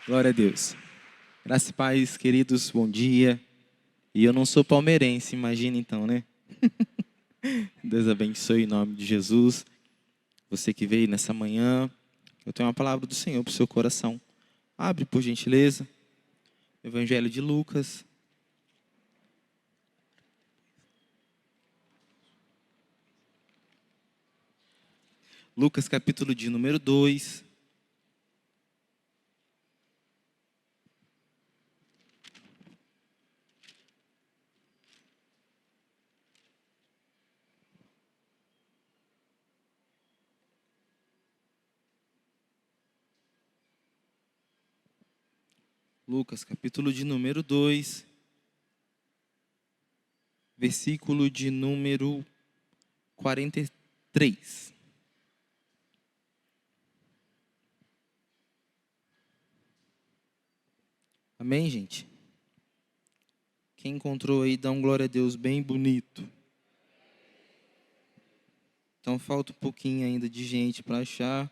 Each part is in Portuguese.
Glória a Deus. Graça e paz, queridos, bom dia. E eu não sou palmeirense, imagina então, né? Deus abençoe em nome de Jesus. Você que veio nessa manhã, eu tenho uma palavra do Senhor para o seu coração. Abre, por gentileza, Evangelho de Lucas. Lucas, capítulo de número 2. Lucas, capítulo de número 2, versículo de número 43. Amém, gente? Quem encontrou aí, dá um glória a Deus bem bonito. Então falta um pouquinho ainda de gente para achar.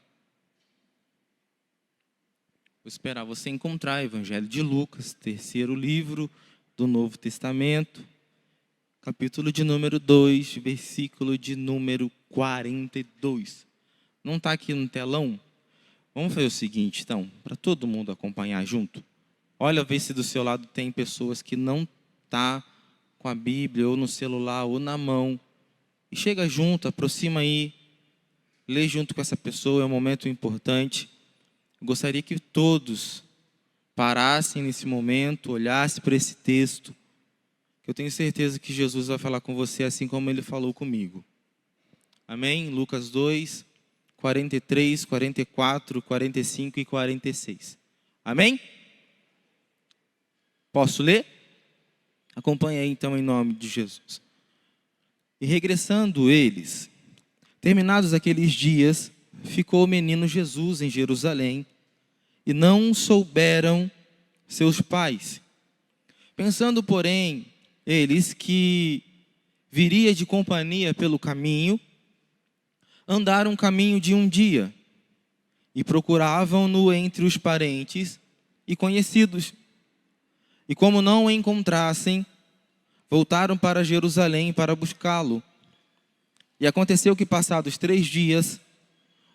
Vou esperar você encontrar Evangelho de Lucas, terceiro livro do Novo Testamento, capítulo de número 2, versículo de número 42. Não está aqui no telão? Vamos fazer o seguinte, então, para todo mundo acompanhar junto. Olha, vê se do seu lado tem pessoas que não tá com a Bíblia, ou no celular, ou na mão. E chega junto, aproxima aí, lê junto com essa pessoa, é um momento importante. Eu gostaria que todos parassem nesse momento, olhassem para esse texto. Eu tenho certeza que Jesus vai falar com você assim como Ele falou comigo. Amém? Lucas 2, 43, 44, 45 e 46. Amém? Posso ler? Acompanhe aí então em nome de Jesus. E regressando eles, terminados aqueles dias, ficou o menino Jesus em Jerusalém, e não souberam seus pais. Pensando, porém, eles que viria de companhia pelo caminho, andaram um caminho de um dia, e procuravam-no entre os parentes e conhecidos. E como não o encontrassem, voltaram para Jerusalém para buscá-lo. E aconteceu que, passados 3 dias,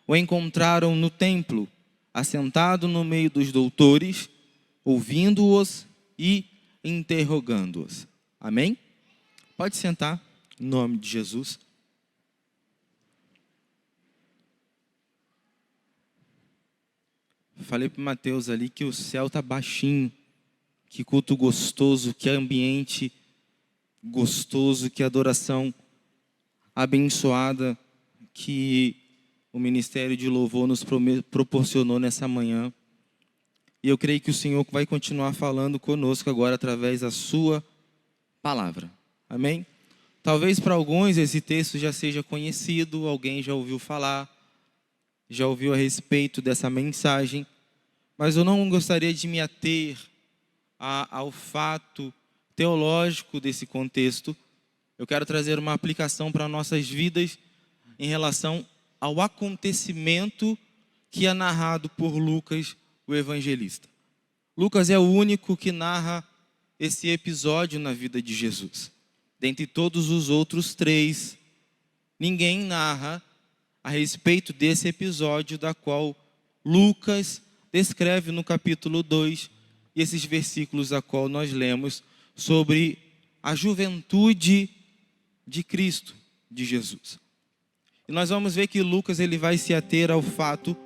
o encontraram no templo, assentado no meio dos doutores, ouvindo-os e interrogando-os. Amém? Pode sentar, em nome de Jesus. Falei para o Mateus ali que o céu está baixinho. Que culto gostoso, que ambiente gostoso, que adoração abençoada que o Ministério de Louvor nos proporcionou nessa manhã. E eu creio que o Senhor vai continuar falando conosco agora através da sua palavra. Amém? Talvez para alguns esse texto já seja conhecido, alguém já ouviu falar, já ouviu a respeito dessa mensagem, mas eu não gostaria de me ater ao fato teológico desse contexto. Eu quero trazer uma aplicação para nossas vidas em relação ao acontecimento que é narrado por Lucas, o evangelista. Lucas é o único que narra esse episódio na vida de Jesus. Dentre todos os outros 3, ninguém narra a respeito desse episódio da qual Lucas descreve no capítulo 2, e esses versículos a qual nós lemos sobre a juventude de Cristo, de Jesus. E nós vamos ver que Lucas ele vai se ater ao fato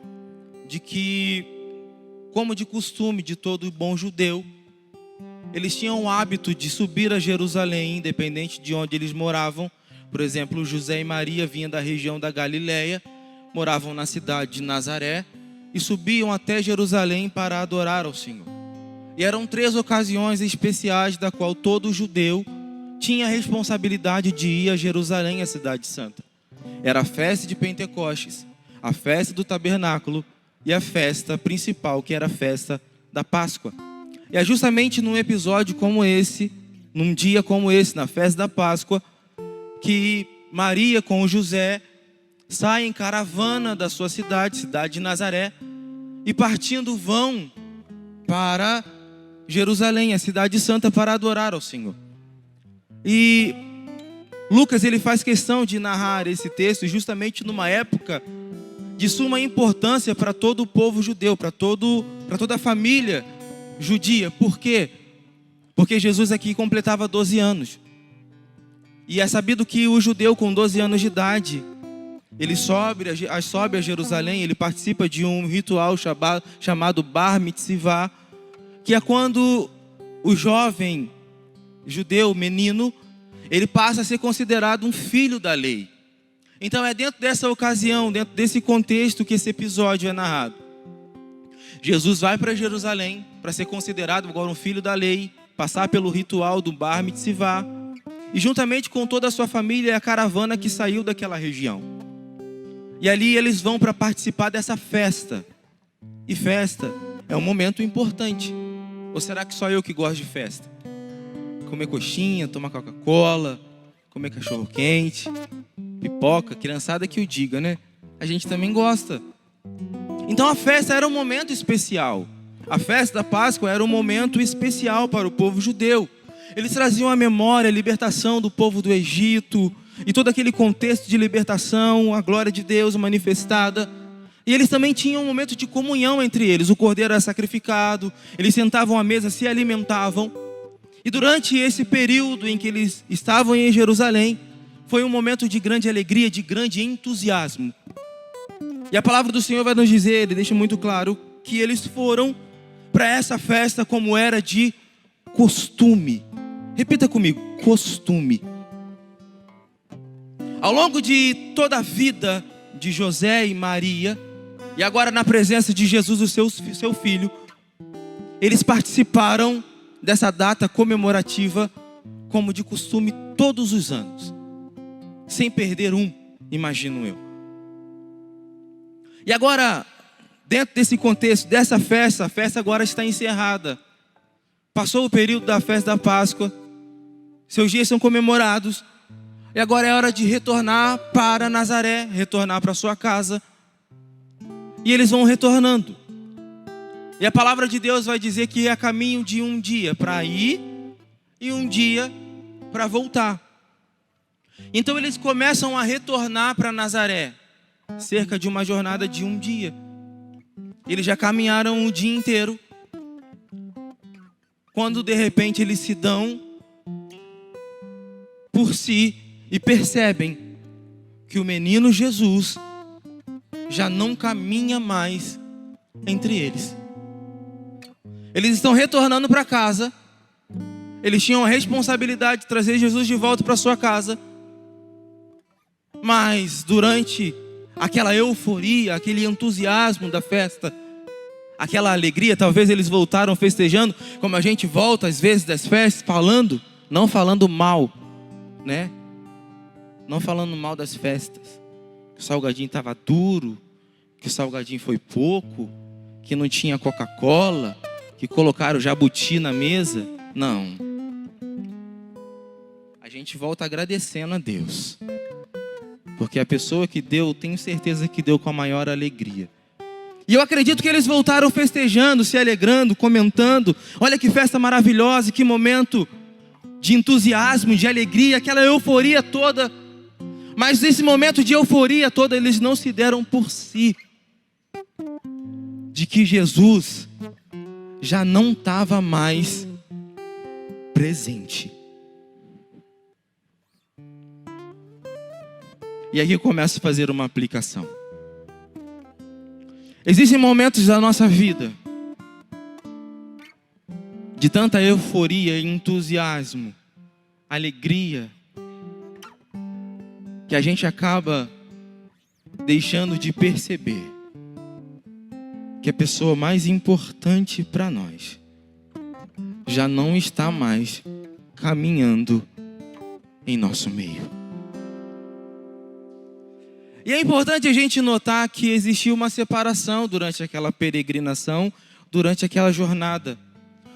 de que, como de costume de todo bom judeu, eles tinham o hábito de subir a Jerusalém, independente de onde eles moravam. Por exemplo, José e Maria vinham da região da Galileia, moravam na cidade de Nazaré e subiam até Jerusalém para adorar ao Senhor. E eram 3 ocasiões especiais da qual todo judeu tinha a responsabilidade de ir a Jerusalém, a cidade santa. Era a festa de Pentecostes, a festa do tabernáculo e a festa principal, que era a festa da Páscoa. E é justamente num episódio como esse, num dia como esse, na festa da Páscoa, que Maria com José saem em caravana da sua cidade de Nazaré, e partindo vão para Jerusalém, a cidade santa, para adorar ao Senhor. E Lucas, ele faz questão de narrar esse texto justamente numa época de suma importância para todo o povo judeu, para toda a família judia. Por quê? Porque Jesus aqui completava 12 anos. E é sabido que o judeu com 12 anos de idade, ele sobe a Jerusalém, ele participa de um ritual chamado Bar Mitzvah, que é quando o jovem judeu, menino, ele passa a ser considerado um filho da lei. Então é dentro dessa ocasião, dentro desse contexto que esse episódio é narrado. Jesus vai para Jerusalém para ser considerado agora um filho da lei, passar pelo ritual do Bar Mitzvah, e juntamente com toda a sua família é a caravana que saiu daquela região. E ali eles vão para participar dessa festa. E festa é um momento importante. Ou será que só eu que gosto de festa? Comer coxinha, tomar Coca-Cola, comer cachorro-quente, pipoca, criançada que o diga, né? A gente também gosta. Então a festa era um momento especial. A festa da Páscoa era um momento especial para o povo judeu. Eles traziam à memória a libertação do povo do Egito e todo aquele contexto de libertação, a glória de Deus manifestada. E eles também tinham um momento de comunhão entre eles. O cordeiro era sacrificado, eles sentavam à mesa, se alimentavam. E durante esse período em que eles estavam em Jerusalém, foi um momento de grande alegria, de grande entusiasmo. E a palavra do Senhor vai nos dizer, ele deixa muito claro, que eles foram para essa festa como era de costume. Repita comigo, costume. Ao longo de toda a vida de José e Maria, e agora na presença de Jesus, o seu filho, eles participaram dessa data comemorativa como de costume todos os anos, sem perder um, imagino eu. E agora, dentro desse contexto, dessa festa, a festa agora está encerrada. Passou o período da festa da Páscoa, seus dias são comemorados, e agora é hora de retornar para Nazaré, retornar para sua casa. E eles vão retornando. E a palavra de Deus vai dizer que é a caminho de um dia para ir e um dia para voltar. Então eles começam a retornar para Nazaré, cerca de uma jornada de um dia. Eles já caminharam o dia inteiro, quando de repente eles se dão por si e percebem que o menino Jesus já não caminha mais entre eles. Eles estão retornando para casa. Eles tinham a responsabilidade de trazer Jesus de volta para sua casa. Mas durante aquela euforia, aquele entusiasmo da festa, aquela alegria, talvez eles voltaram festejando, como a gente volta às vezes das festas, não falando mal, né? Não falando mal das festas. Que o salgadinho estava duro, que o salgadinho foi pouco, que não tinha Coca-Cola, que colocaram jabuti na mesa. Não. A gente volta agradecendo a Deus. Porque a pessoa que deu, tenho certeza que deu com a maior alegria. E eu acredito que eles voltaram festejando, se alegrando, comentando. Olha que festa maravilhosa, que momento de entusiasmo, de alegria, aquela euforia toda. Mas nesse momento de euforia toda, eles não se deram por si. De que Jesus já não estava mais presente. E aqui eu começo a fazer uma aplicação. Existem momentos da nossa vida de tanta euforia, entusiasmo, alegria, que a gente acaba deixando de perceber que a pessoa mais importante para nós já não está mais caminhando em nosso meio. E é importante a gente notar que existia uma separação durante aquela peregrinação, durante aquela jornada.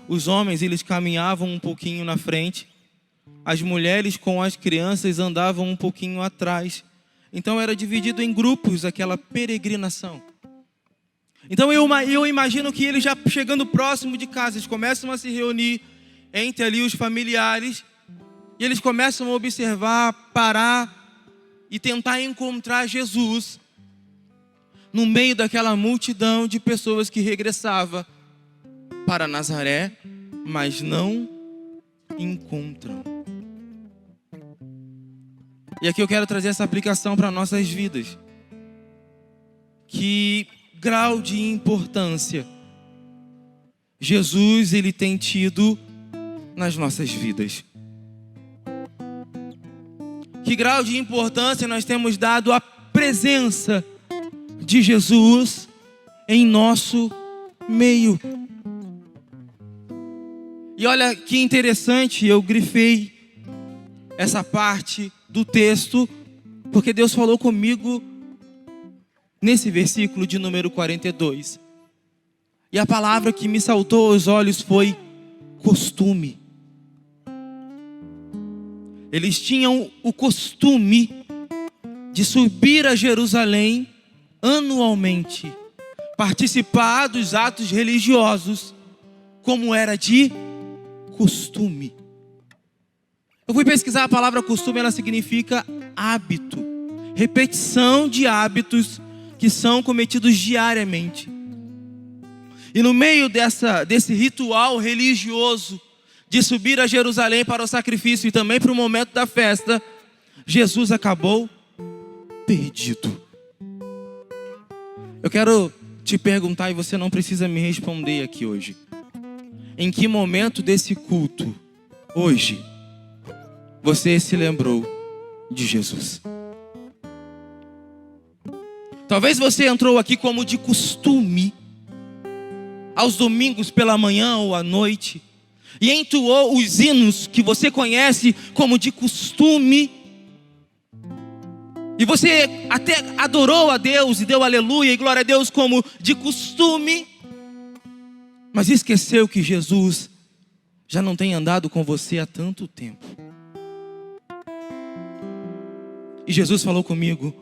Os homens, eles caminhavam um pouquinho na frente, as mulheres com as crianças andavam um pouquinho atrás. Então era dividido em grupos aquela peregrinação. Então eu imagino que eles já chegando próximo de casa, eles começam a se reunir entre ali os familiares, e eles começam a observar, parar e tentar encontrar Jesus no meio daquela multidão de pessoas que regressava para Nazaré, mas não encontram. E aqui eu quero trazer essa aplicação para nossas vidas. Que grau de importância Jesus ele tem tido nas nossas vidas? Que grau de importância nós temos dado à presença de Jesus em nosso meio? E olha que interessante, eu grifei essa parte do texto, porque Deus falou comigo nesse versículo de número 42. E a palavra que me saltou aos olhos foi costume. Eles tinham o costume de subir a Jerusalém anualmente, participar dos atos religiosos, como era de costume. Eu fui pesquisar a palavra costume, ela significa hábito, repetição de hábitos que são cometidos diariamente. E no meio desse ritual religioso de subir a Jerusalém para o sacrifício e também para o momento da festa, Jesus acabou perdido. Eu quero te perguntar, e você não precisa me responder aqui hoje: em que momento desse culto, hoje, você se lembrou de Jesus? Talvez você entrou aqui como de costume, aos domingos pela manhã ou à noite, e entoou os hinos que você conhece como de costume, e você até adorou a Deus e deu aleluia e glória a Deus como de costume, mas esqueceu que Jesus já não tem andado com você há tanto tempo. E Jesus falou comigo,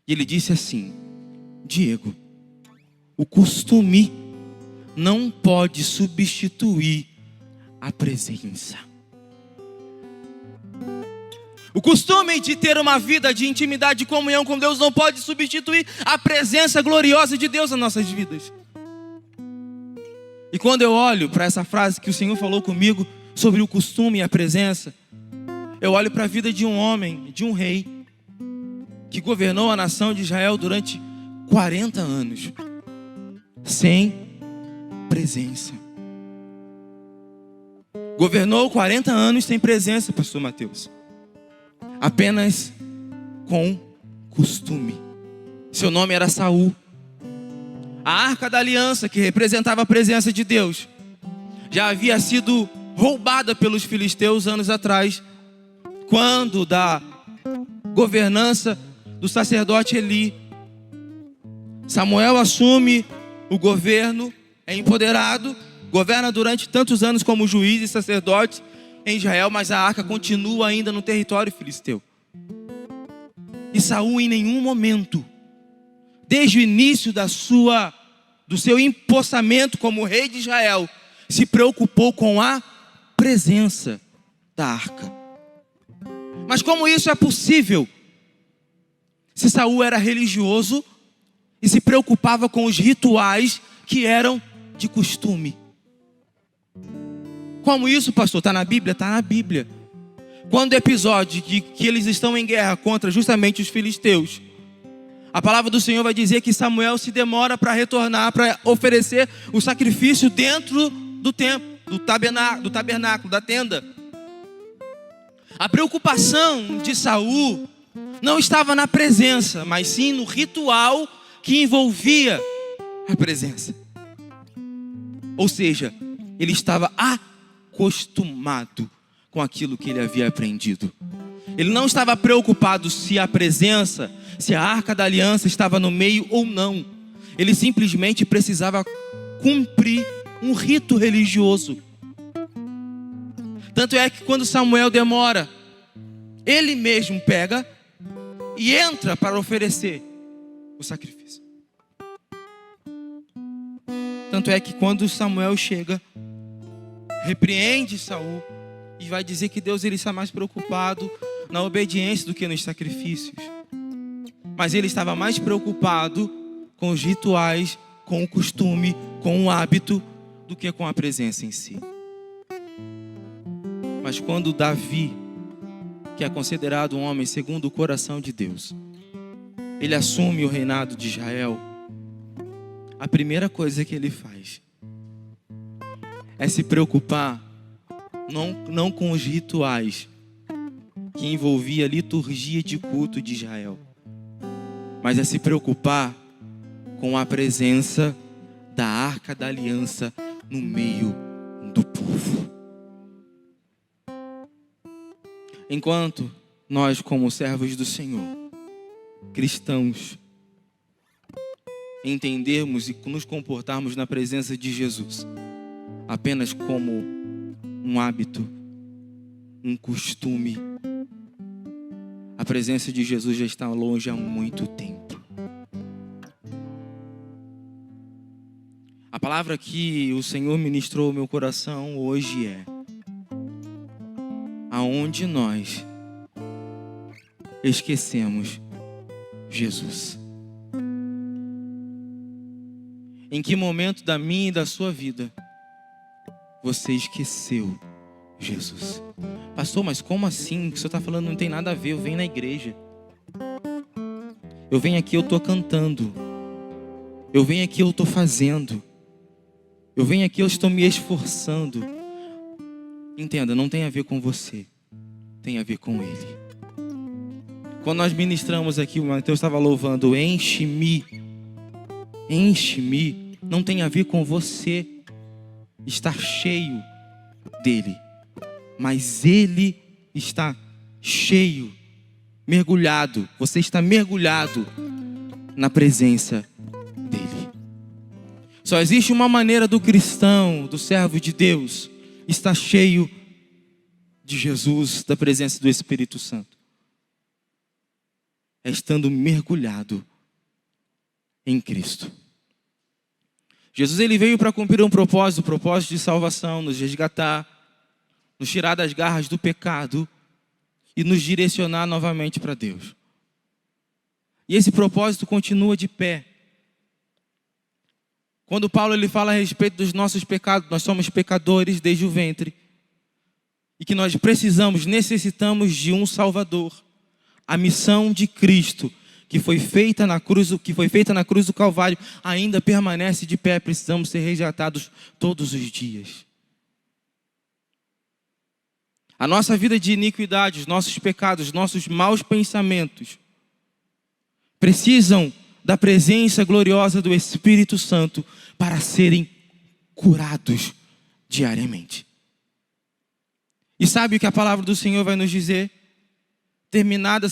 e ele disse assim: Diego, o costume não pode substituir a presença. O costume de ter uma vida de intimidade, de comunhão com Deus não pode substituir a presença gloriosa de Deus nas nossas vidas. E quando eu olho para essa frase que o Senhor falou comigo sobre o costume e a presença, eu olho para a vida de um homem, de um rei, que governou a nação de Israel durante 40 anos, sem presença. Governou 40 anos sem presença, pastor Mateus. Apenas com costume. Seu nome era Saul. A arca da aliança, que representava a presença de Deus, já havia sido roubada pelos filisteus anos atrás, quando da governança do sacerdote Eli, Samuel assume o governo, é empoderado, governa durante tantos anos como juiz e sacerdote em Israel, mas a arca continua ainda no território filisteu. E Saul em nenhum momento, desde o início do seu empossamento como rei de Israel, se preocupou com a presença da arca. Mas como isso é possível? Se Saul era religioso e se preocupava com os rituais que eram de costume. Como isso, pastor? Está na Bíblia? Está na Bíblia. Quando o episódio de que eles estão em guerra contra justamente os filisteus, a palavra do Senhor vai dizer que Samuel se demora para retornar, para oferecer o sacrifício dentro do templo, do tabernáculo, da tenda. A preocupação de Saul não estava na presença, mas sim no ritual que envolvia a presença. Ou seja, ele estava acostumado com aquilo que ele havia aprendido. Ele não estava preocupado se a presença, se a arca da aliança estava no meio ou não. Ele simplesmente precisava cumprir um rito religioso. Tanto é que quando Samuel demora, ele mesmo pega e entra para oferecer o sacrifício. Tanto é que quando Samuel chega, repreende Saul e vai dizer que Deus ele está mais preocupado na obediência do que nos sacrifícios. Mas ele estava mais preocupado com os rituais, com o costume, com o hábito, do que com a presença em si. Mas quando Davi, que é considerado um homem segundo o coração de Deus, ele assume o reinado de Israel, a primeira coisa que ele faz é se preocupar não com os rituais que envolvia a liturgia de culto de Israel, mas é se preocupar com a presença da Arca da Aliança no meio do povo. Enquanto nós, como servos do Senhor, cristãos, entendermos e nos comportarmos na presença de Jesus apenas como um hábito, um costume, a presença de Jesus já está longe há muito tempo. A palavra que o Senhor ministrou ao meu coração hoje é: aonde nós esquecemos Jesus. Em que momento da minha e da sua vida você esqueceu Jesus? Pastor, mas como assim? O que o senhor está falando não tem nada a ver. Eu venho na igreja. Eu venho aqui, eu estou cantando. Eu venho aqui, eu estou fazendo. Eu venho aqui, eu estou me esforçando. Entenda, não tem a ver com você. Tem a ver com Ele. Quando nós ministramos aqui, o Mateus estava louvando, enche-me. Enche-me. Não tem a ver com você estar cheio dele. Mas Ele está cheio, mergulhado. Você está mergulhado na presença dele. Só existe uma maneira do cristão, do servo de Deus, estar cheio de Jesus, da presença do Espírito Santo. É estando mergulhado em Cristo. Jesus ele veio para cumprir um propósito de salvação, nos resgatar, nos tirar das garras do pecado e nos direcionar novamente para Deus. E esse propósito continua de pé. Quando Paulo ele fala a respeito dos nossos pecados, nós somos pecadores desde o ventre. E que nós necessitamos de um Salvador. A missão de Cristo, que foi feita na cruz do Calvário, ainda permanece de pé. Precisamos ser resgatados todos os dias. A nossa vida de iniquidade, os nossos pecados, os nossos maus pensamentos precisam da presença gloriosa do Espírito Santo para serem curados diariamente. E sabe o que a palavra do Senhor vai nos dizer? Terminada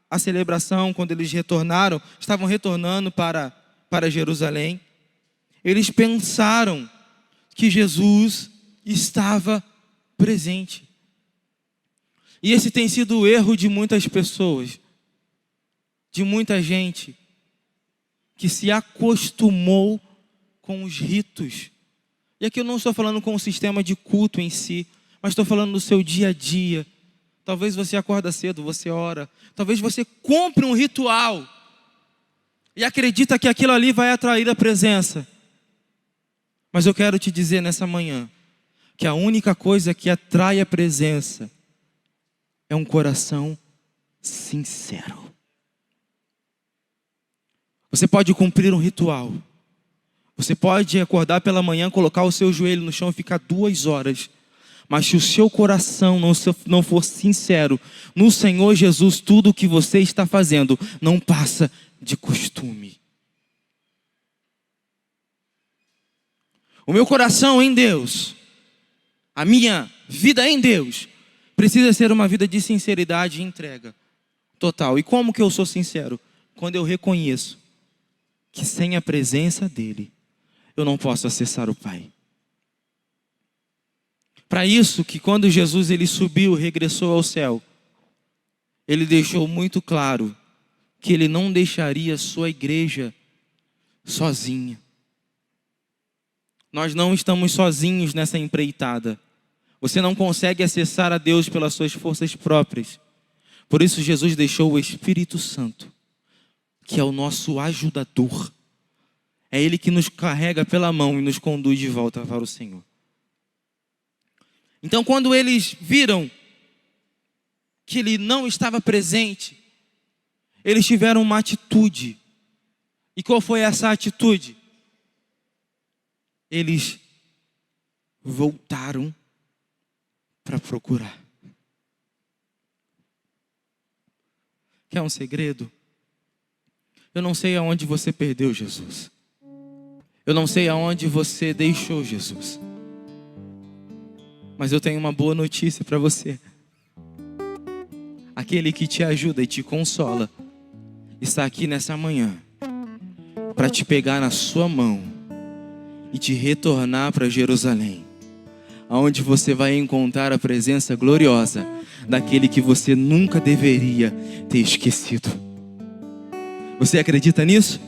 a celebração, quando eles retornaram, estavam retornando para Jerusalém, eles pensaram que Jesus estava presente. E esse tem sido o erro de muitas pessoas, de muita gente que se acostumou com os ritos. E aqui eu não estou falando com o sistema de culto em si, mas estou falando do seu dia a dia. Talvez você acorda cedo, você ora. Talvez você compre um ritual e acredita que aquilo ali vai atrair a presença. Mas eu quero te dizer nessa manhã que a única coisa que atrai a presença é um coração sincero. Você pode cumprir um ritual. Você pode acordar pela manhã, colocar o seu joelho no chão e ficar 2 horas. Mas se o seu coração não for sincero no Senhor Jesus, tudo o que você está fazendo não passa de costume. O meu coração em Deus, a minha vida em Deus, precisa ser uma vida de sinceridade e entrega total. E como que eu sou sincero? Quando eu reconheço que sem a presença dEle, eu não posso acessar o Pai. Para isso que quando Jesus ele subiu, regressou ao céu, ele deixou muito claro que ele não deixaria a sua igreja sozinha. Nós não estamos sozinhos nessa empreitada. Você não consegue acessar a Deus pelas suas forças próprias. Por isso Jesus deixou o Espírito Santo, que é o nosso ajudador. É Ele que nos carrega pela mão e nos conduz de volta para o Senhor. Então, quando eles viram que Ele não estava presente, eles tiveram uma atitude. E qual foi essa atitude? Eles voltaram para procurar. Quer um segredo? Eu não sei aonde você perdeu Jesus. Eu não sei aonde você deixou Jesus. Mas eu tenho uma boa notícia para você. Aquele que te ajuda e te consola está aqui nessa manhã para te pegar na sua mão e te retornar para Jerusalém, aonde você vai encontrar a presença gloriosa daquele que você nunca deveria ter esquecido. Você acredita nisso?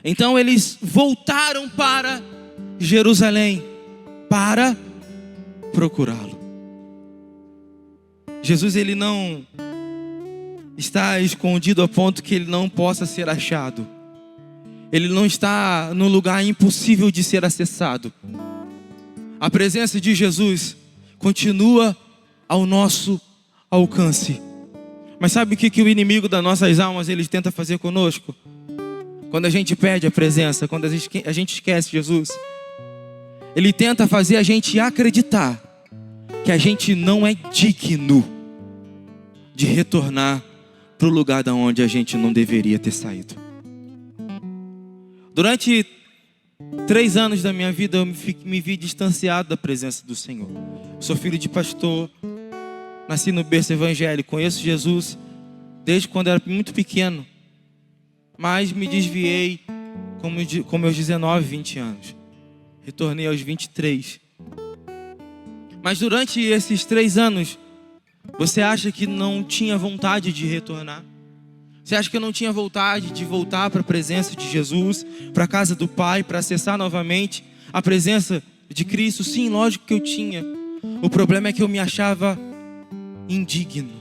Então eles voltaram para Jerusalém para procurá-lo. Jesus, ele não está escondido a ponto que ele não possa ser achado. Ele não está num lugar impossível de ser acessado. A presença de Jesus continua ao nosso alcance. Mas sabe o que o inimigo das nossas almas ele tenta fazer conosco? Quando a gente perde a presença, quando a gente esquece Jesus, ele tenta fazer a gente acreditar que a gente não é digno de retornar para o lugar da onde a gente não deveria ter saído. Durante 3 anos da minha vida eu me vi distanciado da presença do Senhor. Sou filho de pastor, nasci no berço evangélico, conheço Jesus desde quando era muito pequeno, mas me desviei com meus 19, 20 anos. Retornei aos 23. Mas durante esses 3 anos, você acha que não tinha vontade de retornar? Você acha que eu não tinha vontade de voltar para a presença de Jesus, para a casa do Pai, para acessar novamente a presença de Cristo? Sim, lógico que eu tinha. O problema é que eu me achava indigno,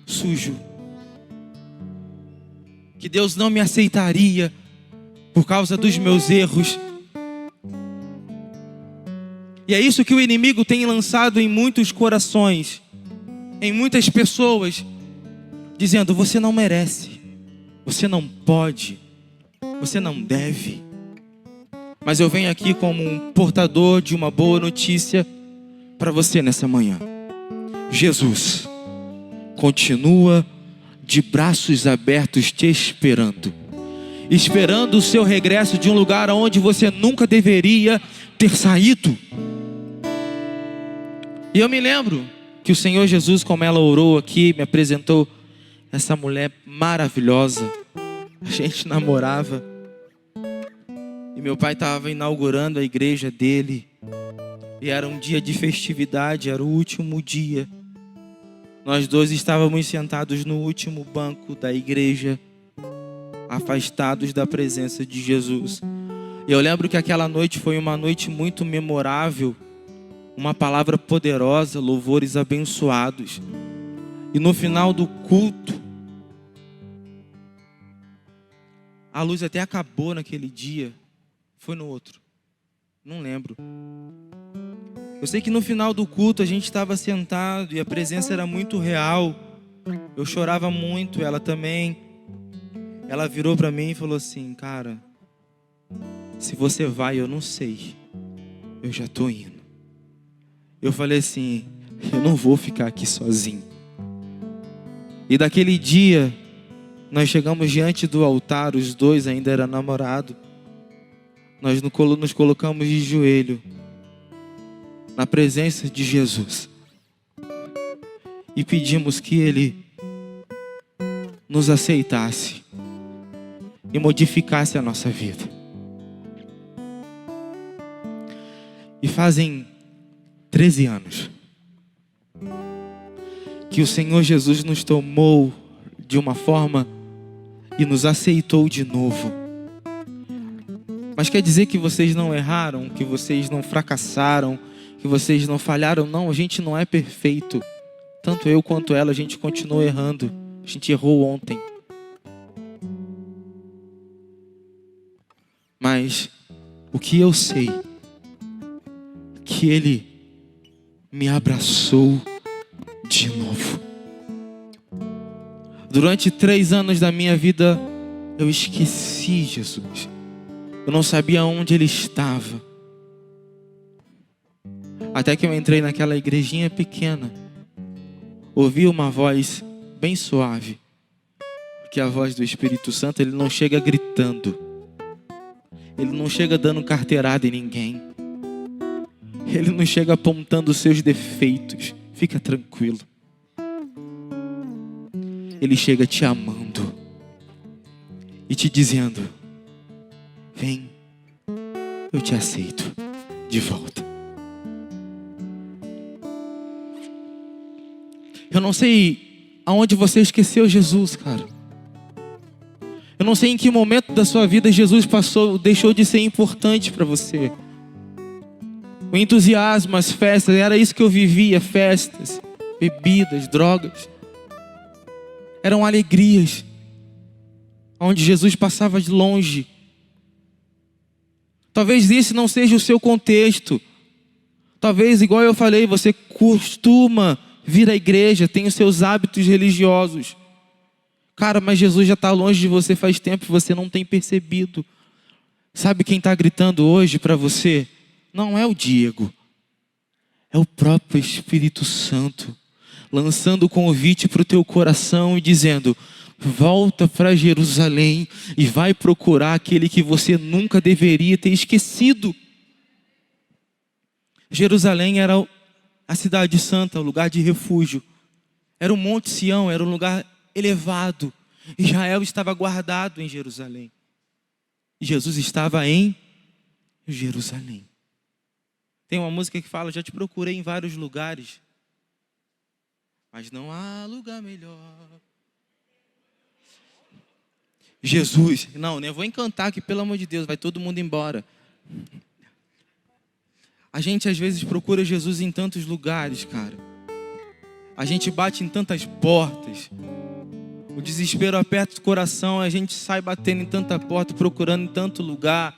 sujo, que Deus não me aceitaria por causa dos meus erros. E é isso que o inimigo tem lançado em muitos corações, em muitas pessoas, dizendo: você não merece, você não pode, você não deve. Mas eu venho aqui como um portador de uma boa notícia para você nessa manhã. Jesus continua de braços abertos te esperando, esperando o seu regresso de um lugar onde você nunca deveria ter saído. E eu me lembro que o Senhor Jesus, como ela orou aqui, me apresentou essa mulher maravilhosa. A gente namorava e meu pai estava inaugurando a igreja dele, e era um dia de festividade, era o último dia. Nós dois estávamos sentados no último banco da igreja, afastados da presença de Jesus. E eu lembro que aquela noite foi uma noite muito memorável, uma palavra poderosa, louvores abençoados. E no final do culto, a luz até acabou naquele dia. Foi no outro, não lembro. Eu sei que no final do culto a gente estava sentado e a presença era muito real. Eu chorava muito, ela também. Ela virou para mim e falou assim: cara, se você vai, eu não sei, eu já tô indo. Eu falei assim: eu não vou ficar aqui sozinho. E daquele dia, nós chegamos diante do altar, os dois ainda eram namorados. Nós nos colocamos de joelho na presença de Jesus e pedimos que Ele nos aceitasse e modificasse a nossa vida. E fazem 13 anos que o Senhor Jesus nos tomou de uma forma e nos aceitou de novo. Mas quer dizer que vocês não erraram, que vocês não fracassaram, que vocês não falharam? Não, a gente não é perfeito. Tanto eu quanto ela, a gente continua errando. A gente errou ontem. Mas o que eu sei, que Ele me abraçou de novo. Durante 3 anos da minha vida, eu esqueci Jesus. Eu não sabia onde Ele estava. Até que eu entrei naquela igrejinha pequena. Ouvi uma voz bem suave. Porque a voz do Espírito Santo, Ele não chega gritando. Ele não chega dando carteirada em ninguém. Ele não chega apontando os seus defeitos. Fica tranquilo. Ele chega te amando e te dizendo: vem, eu te aceito de volta. Eu não sei aonde você esqueceu Jesus, cara. Eu não sei em que momento da sua vida Jesus deixou de ser importante para você. O entusiasmo, as festas, era isso que eu vivia. Festas, bebidas, drogas. Eram alegrias. Onde Jesus passava de longe. Talvez esse não seja o seu contexto. Talvez, igual eu falei, você costuma vir à igreja, tem os seus hábitos religiosos. Cara, mas Jesus já está longe de você faz tempo e você não tem percebido. Sabe quem está gritando hoje para você? Não é o Diego. É o próprio Espírito Santo. Lançando o convite para o teu coração e dizendo: volta para Jerusalém e vai procurar aquele que você nunca deveria ter esquecido. Jerusalém era a cidade santa, o lugar de refúgio. Era o Monte Sião, era um lugar elevado. Israel estava guardado em Jerusalém. Jesus estava em Jerusalém. Tem uma música que fala: já te procurei em vários lugares, mas não há lugar melhor. Jesus, não, eu vou encantar aqui, pelo amor de Deus, vai todo mundo embora. A gente às vezes procura Jesus em tantos lugares, cara. A gente bate em tantas portas. O desespero aperta o coração, a gente sai batendo em tanta porta, procurando em tanto lugar.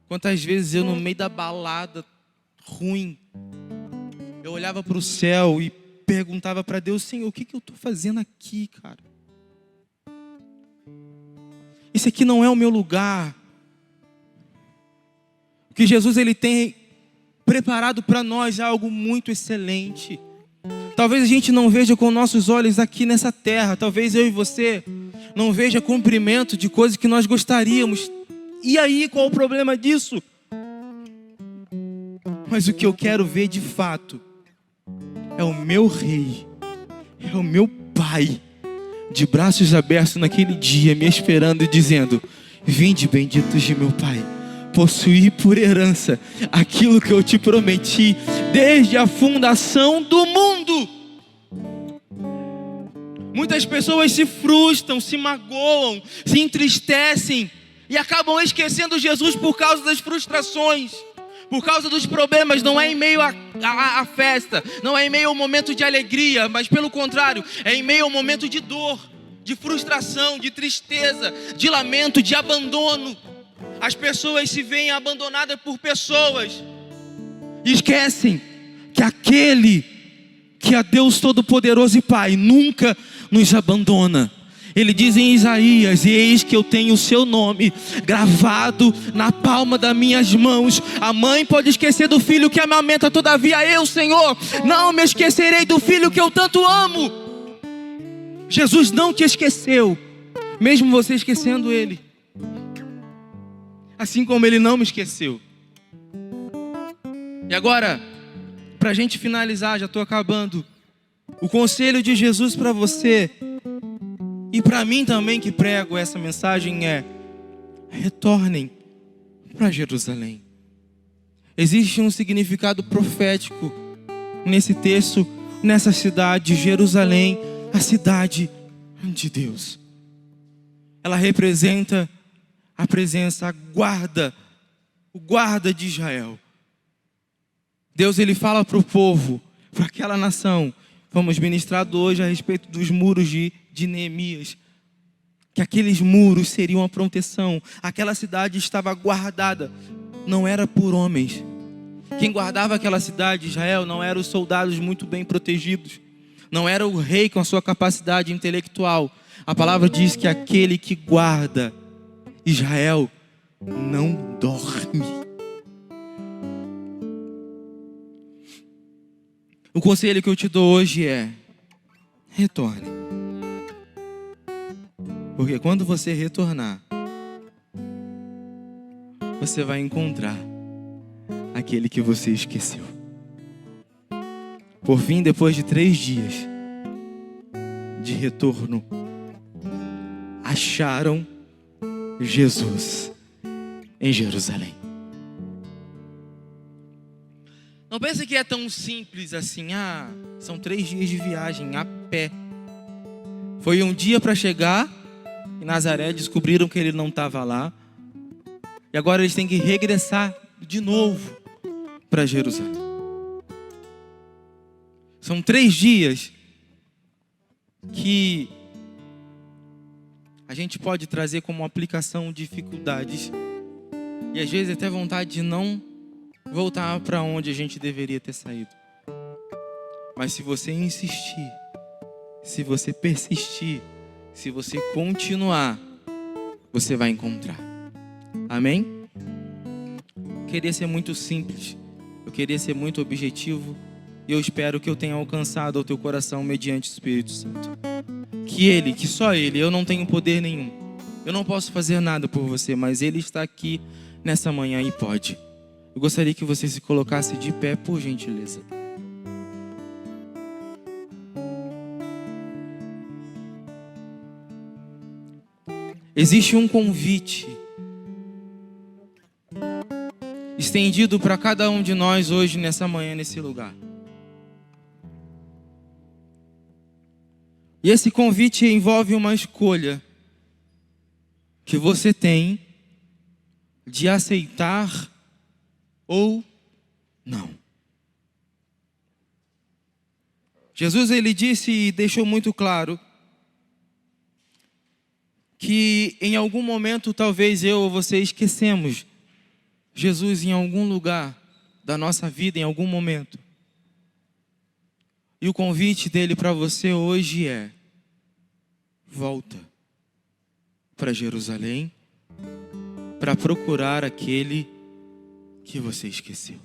Quantas vezes eu, no meio da balada ruim, eu olhava para o céu e perguntava para Deus: Senhor, o que eu estou fazendo aqui, cara? Esse aqui não é o meu lugar. O que Jesus ele tem preparado para nós é algo muito excelente. Talvez a gente não veja com nossos olhos aqui nessa terra. Talvez eu e você não veja cumprimento de coisas que nós gostaríamos. E aí, qual o problema disso? Mas o que eu quero ver de fato é o meu Rei, é o meu Pai, de braços abertos naquele dia, me esperando e dizendo: vinde, benditos de meu Pai, possuir por herança aquilo que eu te prometi desde a fundação do mundo. Muitas pessoas se frustram, se magoam, se entristecem e acabam esquecendo Jesus por causa das frustrações, por causa dos problemas. Não é em meio à festa, não é em meio ao momento de alegria, mas pelo contrário, é em meio ao momento de dor, de frustração, de tristeza, de lamento, de abandono. As pessoas se veem abandonadas por pessoas e esquecem que aquele que é Deus Todo-Poderoso e Pai nunca nos abandona. Ele diz em Isaías: eis que eu tenho o seu nome gravado na palma das minhas mãos. A mãe pode esquecer do filho que amamenta, todavia eu, Senhor, não me esquecerei do filho que eu tanto amo. Jesus não te esqueceu, mesmo você esquecendo Ele. Assim como Ele não me esqueceu. E agora, para a gente finalizar, já estou acabando. O conselho de Jesus para você, e para mim também que prego essa mensagem, é: retornem para Jerusalém. Existe um significado profético nesse texto, nessa cidade, Jerusalém, a cidade de Deus. Ela representa a presença, a guarda, o guarda de Israel. Deus, ele fala para o povo, para aquela nação. Fomos ministrados hoje a respeito dos muros de Neemias. Que aqueles muros seriam a proteção. Aquela cidade estava guardada. Não era por homens. Quem guardava aquela cidade, Israel, não eram os soldados muito bem protegidos. Não era o rei com a sua capacidade intelectual. A palavra diz que aquele que guarda Israel não dorme. O conselho que eu te dou hoje é: retorne. Porque quando você retornar, você vai encontrar aquele que você esqueceu. Por fim, depois de 3 dias de retorno, acharam Jesus em Jerusalém. Não pense que é tão simples assim. São 3 dias de viagem a pé. Foi um dia para chegar em Nazaré, descobriram que ele não estava lá. E agora eles têm que regressar de novo para Jerusalém. São 3 dias que a gente pode trazer como aplicação dificuldades. E às vezes até vontade de não voltar para onde a gente deveria ter saído. Mas se você insistir, se você persistir, se você continuar, você vai encontrar. Amém? Eu queria ser muito simples. Eu queria ser muito objetivo. E eu espero que eu tenha alcançado ao teu coração mediante o Espírito Santo. Que só Ele, eu não tenho poder nenhum. Eu não posso fazer nada por você, mas Ele está aqui nessa manhã e pode. Eu gostaria que você se colocasse de pé, por gentileza. Existe um convite estendido para cada um de nós hoje, nessa manhã, nesse lugar. E esse convite envolve uma escolha que você tem de aceitar ou não. Jesus, ele disse e deixou muito claro que em algum momento talvez eu ou você esquecemos Jesus em algum lugar da nossa vida, em algum momento. E o convite dele para você hoje é: volta para Jerusalém para procurar aquele que você esqueceu.